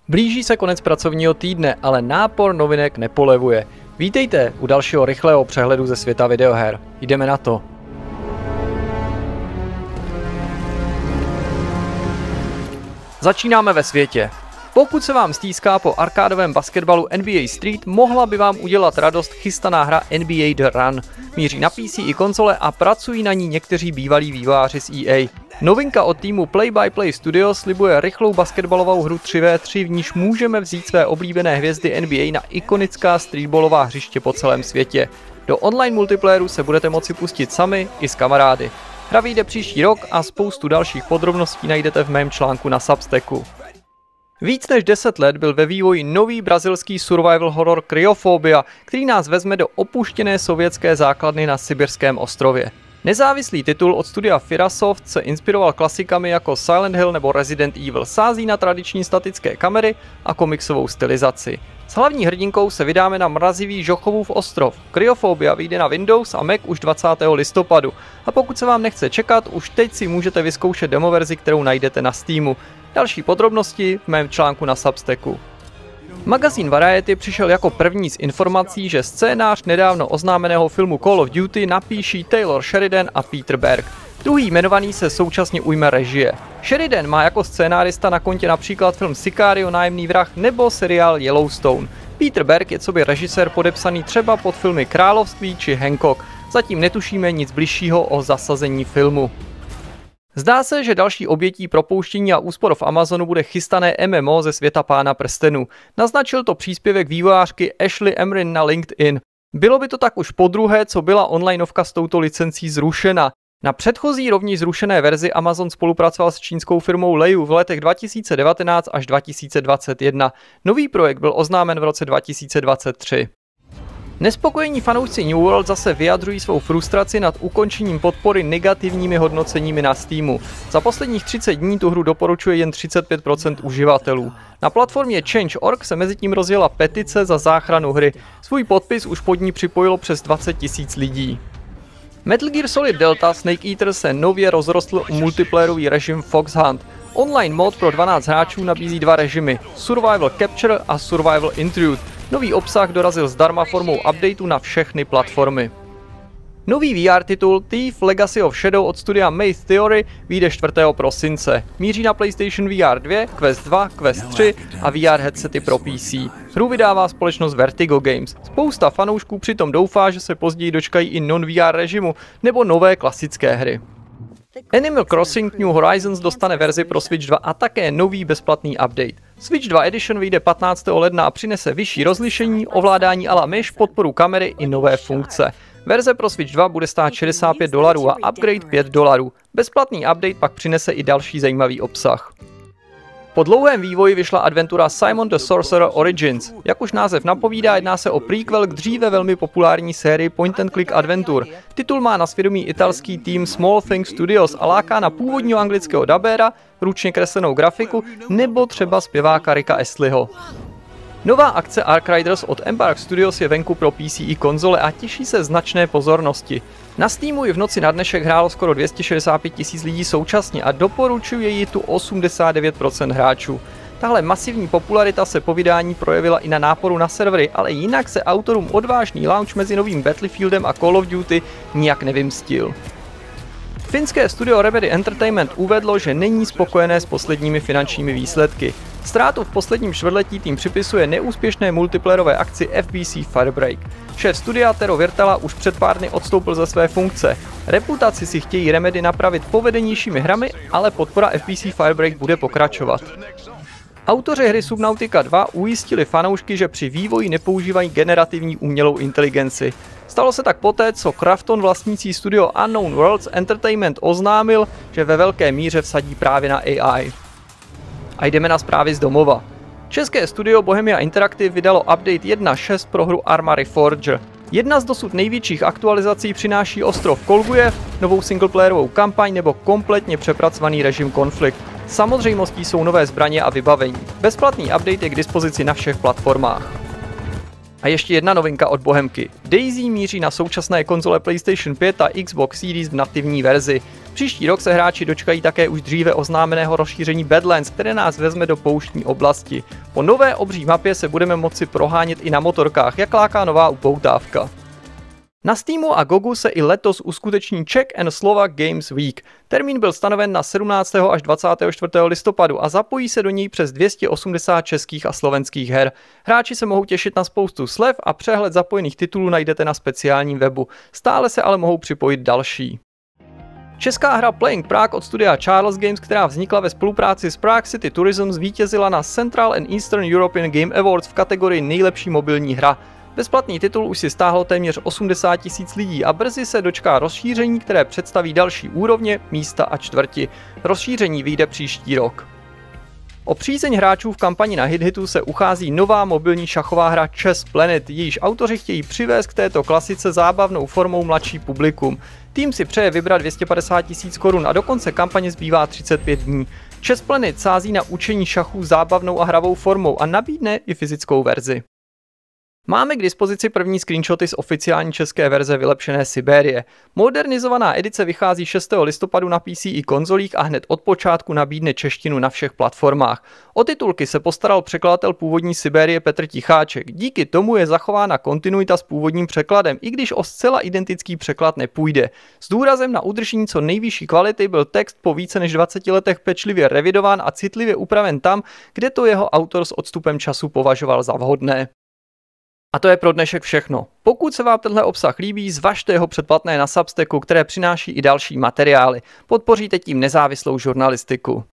Blíží se konec pracovního týdne, ale nápor novinek nepolevuje. Vítejte u dalšího rychlého přehledu ze světa videoher. Jdeme na to. Začínáme ve světě. Pokud se vám stýská po arkádovém basketbalu NBA Street, mohla by vám udělat radost chystaná hra NBA The Run. Míří na PC i konzole a pracují na ní někteří bývalí vývojáři z EA. Novinka od týmu Play by Play Studios slibuje rychlou basketbalovou hru 3v3, v níž můžeme vzít své oblíbené hvězdy NBA na ikonická streetballová hřiště po celém světě. Do online multiplayeru se budete moci pustit sami i s kamarády. Hra vyjde příští rok a spoustu dalších podrobností najdete v mém článku na Substacku. Víc než 10 let byl ve vývoji nový brazilský survival horror Cryofobia, který nás vezme do opuštěné sovětské základny na Sibirském ostrově. Nezávislý titul od studia Firasoft se inspiroval klasikami jako Silent Hill nebo Resident Evil, sází na tradiční statické kamery a komiksovou stylizaci. S hlavní hrdinkou se vydáme na mrazivý Žochovův ostrov. Cryofobia vyjde na Windows a Mac už 20. listopadu. A pokud se vám nechce čekat, už teď si můžete vyzkoušet demoverzi, kterou najdete na Steamu. Další podrobnosti v mém článku na Substacku. Magazín Variety přišel jako první s informací, že scénář nedávno oznámeného filmu Call of Duty napíší Taylor Sheridan a Peter Berg. Druhý jmenovaný se současně ujme režie. Sheridan má jako scénárista na kontě například film Sicario, Nájemný vrah nebo seriál Yellowstone. Peter Berg je coby režisér podepsaný třeba pod filmy Království či Hancock. Zatím netušíme nic bližšího o zasazení filmu. Zdá se, že další obětí propouštění a úspor v Amazonu bude chystané MMO ze světa Pána prstenů. Naznačil to příspěvek vývojářky Ashley Emrin na LinkedIn. Bylo by to tak už podruhé, co byla onlineovka s touto licencí zrušena. Na předchozí rovněž zrušené verzi Amazon spolupracoval s čínskou firmou Leiyu v letech 2019 až 2021. Nový projekt byl oznámen v roce 2023. Nespokojení fanoušci New World zase vyjadřují svou frustraci nad ukončením podpory negativními hodnoceními na Steamu. Za posledních 30 dní tu hru doporučuje jen 35% uživatelů. Na platformě Change.org se mezitím rozjela petice za záchranu hry. Svůj podpis už pod ní připojilo přes 20 000 lidí. Metal Gear Solid Delta Snake Eater se nově rozrostl u multiplayerový režim Fox Hunt. Online mod pro 12 hráčů nabízí dva režimy, Survival Capture a Survival Intrude. Nový obsah dorazil zdarma formou updateu na všechny platformy. Nový VR titul Thief Legacy of Shadow od studia Maze Theory vyjde 4. prosince. Míří na PlayStation VR 2, Quest 2, Quest 3 a VR headsety pro PC. Hru vydává společnost Vertigo Games. Spousta fanoušků přitom doufá, že se později dočkají i non-VR režimu nebo nové klasické hry. Animal Crossing New Horizons dostane verzi pro Switch 2 a také nový bezplatný update. Switch 2 Edition vyjde 15. ledna a přinese vyšší rozlišení, ovládání a la mesh, podporu kamery i nové funkce. Verze pro Switch 2 bude stát $65 a upgrade $5. Bezplatný update pak přinese i další zajímavý obsah. Po dlouhém vývoji vyšla adventura Simon the Sorcerer Origins. Jak už název napovídá, jedná se o prequel k dříve velmi populární sérii point and click adventur. Titul má na svědomí italský tým Small Thing Studios a láká na původního anglického dabéra, ručně kreslenou grafiku nebo třeba zpěváka Ricka Astleyho. Nová akce Ark Riders od Embark Studios je venku pro PC i konzole a těší se značné pozornosti. Na Steamu ji v noci na dnešek hrálo skoro 265 000 lidí současně a doporučuje ji tu 89% hráčů. Tahle masivní popularita se po vydání projevila i na náporu na servery, ale jinak se autorům odvážný launch mezi novým Battlefieldem a Call of Duty nijak nevymstil. Finské studio Remedy Entertainment uvedlo, že není spokojené s posledními finančními výsledky. Ztrátu v posledním čtvrtletí tým připisuje neúspěšné multiplayerové akci FBC Firebreak. Šéf studia Tero Virtala už před pár dny odstoupil ze své funkce. Reputaci si chtějí Remedy napravit povedenějšími hrami, ale podpora FBC Firebreak bude pokračovat. Autoři hry Subnautica 2 ujistili fanoušky, že při vývoji nepoužívají generativní umělou inteligenci. Stalo se tak poté, co Krafton vlastnící studio Unknown Worlds Entertainment oznámil, že ve velké míře vsadí právě na AI. A jdeme na zprávy z domova. České studio Bohemia Interactive vydalo update 1.6 pro hru Arma Reforger. Jedna z dosud největších aktualizací přináší ostrov Kolgujev, novou singleplayerovou kampaň nebo kompletně přepracovaný režim Konflikt. Samozřejmostí jsou nové zbraně a vybavení. Bezplatný update je k dispozici na všech platformách. A ještě jedna novinka od Bohemky. DayZ míří na současné konzole PlayStation 5 a Xbox Series v nativní verzi. Příští rok se hráči dočkají také už dříve oznámeného rozšíření Badlands, které nás vezme do pouštní oblasti. Po nové obří mapě se budeme moci prohánět i na motorkách, jak láká nová upoutávka. Na Steamu a GOGu se i letos uskuteční Czech and Slovak Games Week. Termín byl stanoven na 17. až 24. listopadu a zapojí se do něj přes 280 českých a slovenských her. Hráči se mohou těšit na spoustu slev a přehled zapojených titulů najdete na speciálním webu. Stále se ale mohou připojit další. Česká hra Playing Prague od studia Charles Games, která vznikla ve spolupráci s Prague City Tourism, zvítězila na Central and Eastern European Game Awards v kategorii nejlepší mobilní hra. Bezplatný titul už si stáhlo téměř 80 000 lidí a brzy se dočká rozšíření, které představí další úrovně, místa a čtvrti. Rozšíření vyjde příští rok. O přízeň hráčů v kampani na HitHitu se uchází nová mobilní šachová hra Chess Planet, jejíž autoři chtějí přivést k této klasice zábavnou formou mladší publikum. Tým si přeje vybrat 250 000 korun a do konce kampaně zbývá 35 dní. Chess Planet sází na učení šachů zábavnou a hravou formou a nabídne i fyzickou verzi. Máme k dispozici první screenshoty z oficiální české verze vylepšené Siberie. Modernizovaná edice vychází 6. listopadu na PC i konzolích a hned od počátku nabídne češtinu na všech platformách. O titulky se postaral překladatel původní Siberie Petr Ticháček. Díky tomu je zachována kontinuita s původním překladem, i když o zcela identický překlad nepůjde. S důrazem na udržení co nejvyšší kvality byl text po více než 20 letech pečlivě revidován a citlivě upraven tam, kde to jeho autor s odstupem času považoval za vhodné. A to je pro dnešek všechno. Pokud se vám tenhle obsah líbí, zvažte jeho předplatné na Substacku, které přináší i další materiály. Podpoříte tím nezávislou žurnalistiku.